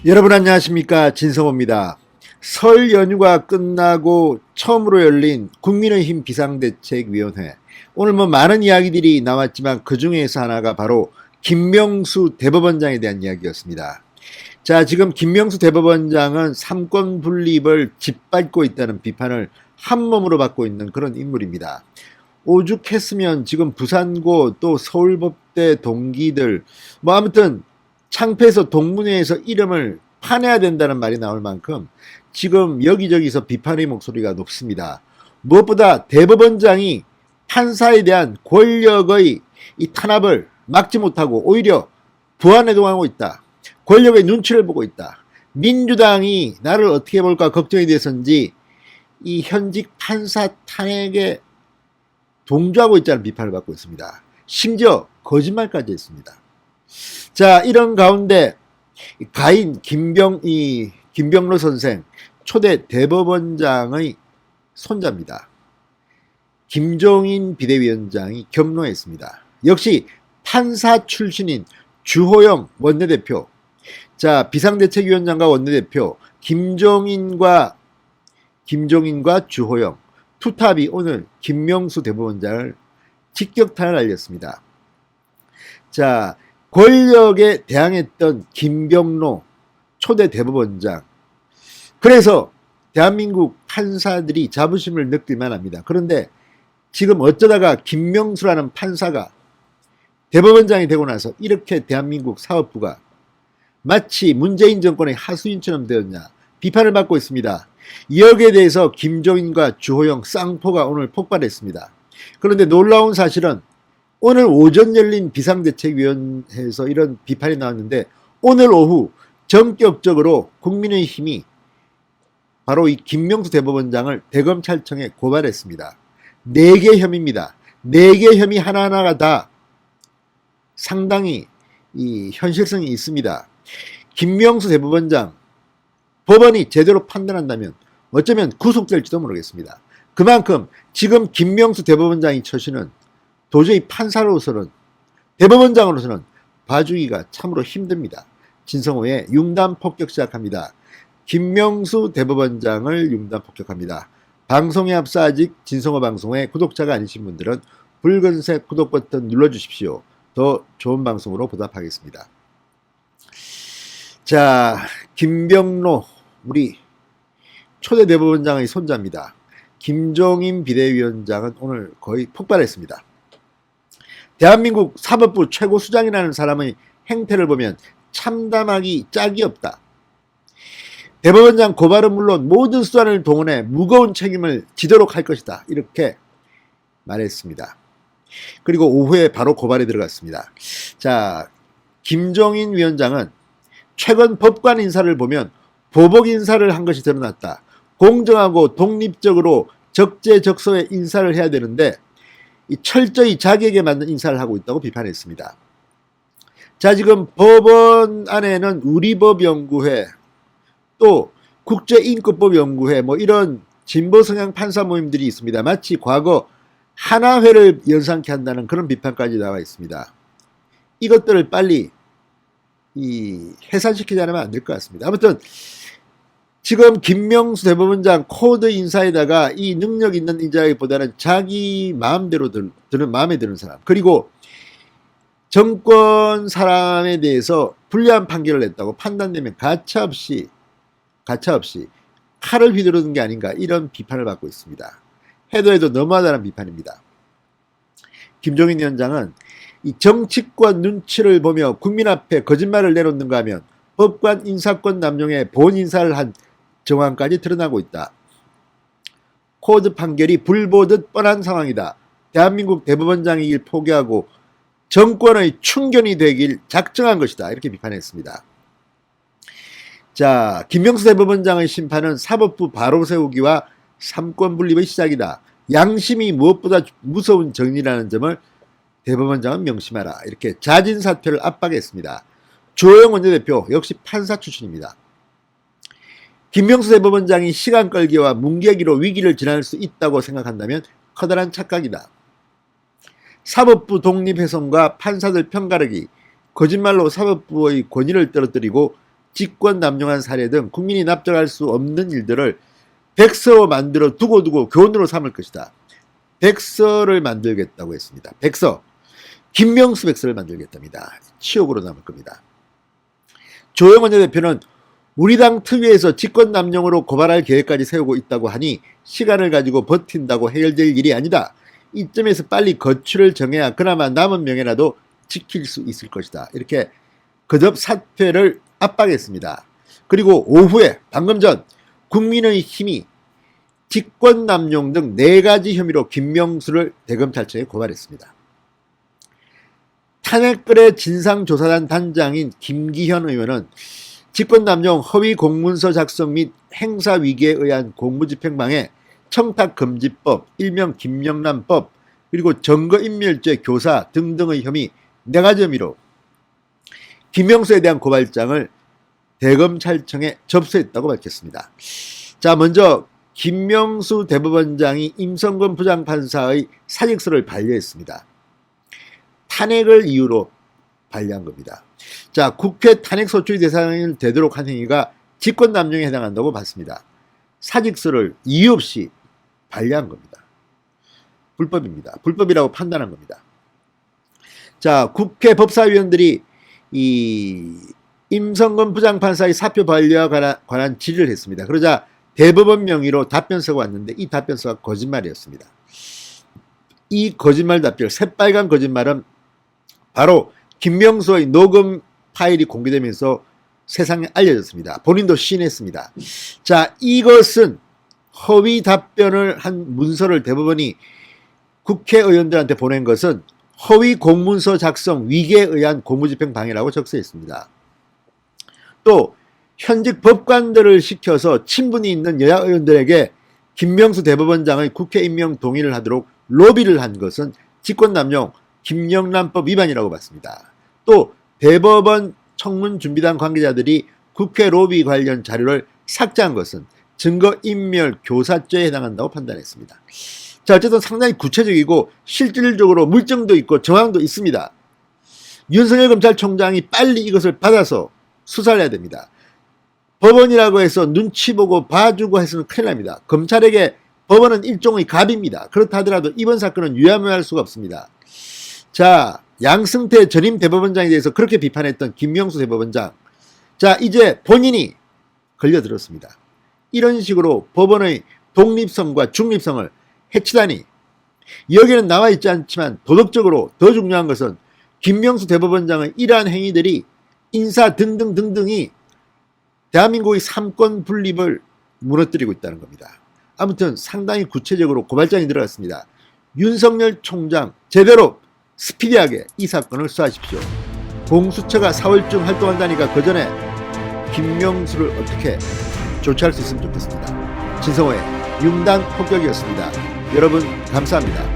여러분 안녕하십니까, 진성호입니다. 설 연휴가 끝나고 처음으로 열린 국민의힘 비상대책위원회. 오늘 많은 이야기들이 나왔지만 그 중에서 하나가 바로 김명수 대법원장에 대한 이야기였습니다. 자, 지금 김명수 대법원장은 삼권 분립을 짓밟고 있다는 비판을 한몸으로 받고 있는 그런 인물입니다. 오죽했으면 지금 부산고 또 서울법대 동기들 아무튼 창피해서 동문회에서 이름을 파내야 된다는 말이 나올 만큼 지금 여기저기서 비판의 목소리가 높습니다. 무엇보다 대법원장이 판사에 대한 권력의 이 탄압을 막지 못하고 오히려 부안해동하고 있다. 권력의 눈치를 보고 있다. 민주당이 나를 어떻게 볼까 걱정이 돼서인지 이 현직 판사 탄핵에 동조하고 있다는 비판을 받고 있습니다. 심지어 거짓말까지 했습니다. 자, 이런 가운데 가인 김병로 선생 초대 대법원장의 손자입니다. 김종인 비대위원장이 겸노했습니다. 역시 판사 출신인 주호영 원내대표, 자, 비상대책위원장과 원내대표 김종인과 주호영 투탑이 오늘 김명수 대법원장을 직격탄을 날렸습니다. 자, 권력에 대항했던 김병로 초대 대법원장. 그래서 대한민국 판사들이 자부심을 느낄만 합니다. 그런데 지금 어쩌다가 김명수라는 판사가 대법원장이 되고 나서 이렇게 대한민국 사법부가 마치 문재인 정권의 하수인처럼 되었냐 비판을 받고 있습니다. 여기에 대해서 김종인과 주호영 쌍포가 오늘 폭발했습니다. 그런데 놀라운 사실은 오늘 오전 열린 비상대책위원회에서 이런 비판이 나왔는데 오늘 오후 전격적으로 국민의힘이 바로 이 김명수 대법원장을 대검찰청에 고발했습니다. 4개 혐의입니다. 4개 혐의 하나하나가 다 상당히 이 현실성이 있습니다. 김명수 대법원장 법원이 제대로 판단한다면 어쩌면 구속될지도 모르겠습니다. 그만큼 지금 김명수 대법원장의 처신은 도저히 판사로서는 대법원장으로서는 봐주기가 참으로 힘듭니다. 진성호의 융단 폭격 시작합니다. 김명수 대법원장을 융단 폭격합니다. 방송에 앞서 아직 진성호 방송의 구독자가 아니신 분들은 붉은색 구독 버튼 눌러주십시오. 더 좋은 방송으로 보답하겠습니다. 자, 김병로 우리 초대 대법원장의 손자입니다. 김종인 비대위원장은 오늘 거의 폭발했습니다. 대한민국 사법부 최고 수장이라는 사람의 행태를 보면 참담하기 짝이 없다. 대법원장 고발은 물론 모든 수단을 동원해 무거운 책임을 지도록 할 것이다. 이렇게 말했습니다. 그리고 오후에 바로 고발에 들어갔습니다. 자, 김종인 위원장은 최근 법관 인사를 보면 보복 인사를 한 것이 드러났다. 공정하고 독립적으로 적재적소에 인사를 해야 되는데 철저히 자기에게 맞는 인사를 하고 있다고 비판했습니다. 자, 지금 법원 안에는 우리법연구회 또 국제인권법연구회 이런 진보성향 판사 모임들이 있습니다. 마치 과거 하나회를 연상케 한다는 그런 비판까지 나와 있습니다. 이것들을 빨리 해산시키지 않으면 안 될 것 같습니다. 아무튼 지금 김명수 대법원장 코드 인사에다가 이 능력 있는 인자보다는 자기 마음대로 마음에 드는 사람, 그리고 정권 사람에 대해서 불리한 판결을 냈다고 판단되면 가차없이 칼을 휘두르는 게 아닌가, 이런 비판을 받고 있습니다. 해도 너무하다는 비판입니다. 김종인 위원장은 이 정치권 눈치를 보며 국민 앞에 거짓말을 내놓는가 하면 법관 인사권 남용에 본 인사를 한 정황까지 드러나고 있다. 코드 판결이 불보듯 뻔한 상황이다. 대한민국 대법원장이길 포기하고 정권의 충견이 되길 작정한 것이다. 이렇게 비판했습니다. 자, 김명수 대법원장의 심판은 사법부 바로 세우기와 삼권 분립의 시작이다. 양심이 무엇보다 무서운 정의라는 점을 대법원장은 명심하라. 이렇게 자진 사퇴를 압박했습니다. 주호영 원내대표 역시 판사 출신입니다. 김명수 대법원장이 시간 끌기와 뭉개기로 위기를 지날 수 있다고 생각한다면 커다란 착각이다. 사법부 독립 훼손과 판사들 편가르기, 거짓말로 사법부의 권위를 떨어뜨리고 직권 남용한 사례 등 국민이 납득할 수 없는 일들을 백서로 만들어 두고 교훈으로 삼을 것이다. 백서를 만들겠다고 했습니다. 백서. 김명수 백서를 만들겠답니다. 치욕으로 남을 겁니다. 조영원 대표는 우리 당 특위에서 직권 남용으로 고발할 계획까지 세우고 있다고 하니 시간을 가지고 버틴다고 해결될 일이 아니다. 이점에서 빨리 거취를 정해야 그나마 남은 명예라도 지킬 수 있을 것이다. 이렇게 거듭 사퇴를 압박했습니다. 그리고 오후에 방금 전 국민의힘이 직권남용 등 4가지 혐의로 김명수를 대검찰청에 고발했습니다. 탄핵글의 진상조사단 단장인 김기현 의원은 직권남용 허위 공문서 작성 및 행사위기에 의한 공무집행방해 청탁금지법, 일명 김영란법, 그리고 증거인멸죄 교사 등등의 혐의 4가지 혐의로 김명수에 대한 고발장을 대검찰청에 접수했다고 밝혔습니다. 자, 먼저 김명수 대법원장이 임성근 부장판사의 사직서를 반려했습니다. 탄핵을 이유로 반려한 겁니다. 자, 국회 탄핵소추의 대상이 되도록 한 행위가 직권남용에 해당한다고 봤습니다. 사직서를 이유 없이 반려한 겁니다. 불법입니다. 불법이라고 판단한 겁니다. 자, 국회 법사위원들이 이 임성근 부장판사의 사표 반려와 관한 질의를 했습니다. 그러자 대법원 명의로 답변서가 왔는데 이 답변서가 거짓말이었습니다. 이 거짓말 답변, 새빨간 거짓말은 바로 김명수의 녹음 파일이 공개되면서 세상에 알려졌습니다. 본인도 시인했습니다. 자, 이것은 허위 답변을 한 문서를 대법원이 국회의원들한테 보낸 것은 허위 공문서 작성 위계에 의한 공무집행 방해라고 적시했습니다. 또 현직 법관들을 시켜서 친분이 있는 여야 의원들에게 김명수 대법원장의 국회 임명 동의를 하도록 로비를 한 것은 직권남용 김영란법 위반이라고 봤습니다. 또 대법원 청문준비단 관계자들이 국회 로비 관련 자료를 삭제한 것은 증거인멸 교사죄에 해당한다고 판단했습니다. 자, 어쨌든 상당히 구체적이고 실질적으로 물증도 있고 정황도 있습니다. 윤석열 검찰총장이 빨리 이것을 받아서 수사를 해야 됩니다. 법원이라고 해서 눈치 보고 봐주고 해서는 큰일 납니다. 검찰에게 법원은 일종의 갑입니다. 그렇다 하더라도 이번 사건은 유야무야할 수가 없습니다. 자, 양승태 전임 대법원장에 대해서 그렇게 비판했던 김명수 대법원장. 자, 이제 본인이 걸려들었습니다. 이런 식으로 법원의 독립성과 중립성을 해치다니, 여기는 나와 있지 않지만 도덕적으로 더 중요한 것은 김명수 대법원장의 이러한 행위들이 인사 등등등등이 대한민국의 삼권 분립을 무너뜨리고 있다는 겁니다. 아무튼 상당히 구체적으로 고발장이 들어갔습니다. 윤석열 총장 제대로 스피디하게 이 사건을 수사하십시오. 공수처가 4월쯤 활동한다니까 그 전에 김명수를 어떻게 조치할 수 있으면 좋겠습니다. 진성호의 융단 폭격이었습니다. 여러분 감사합니다.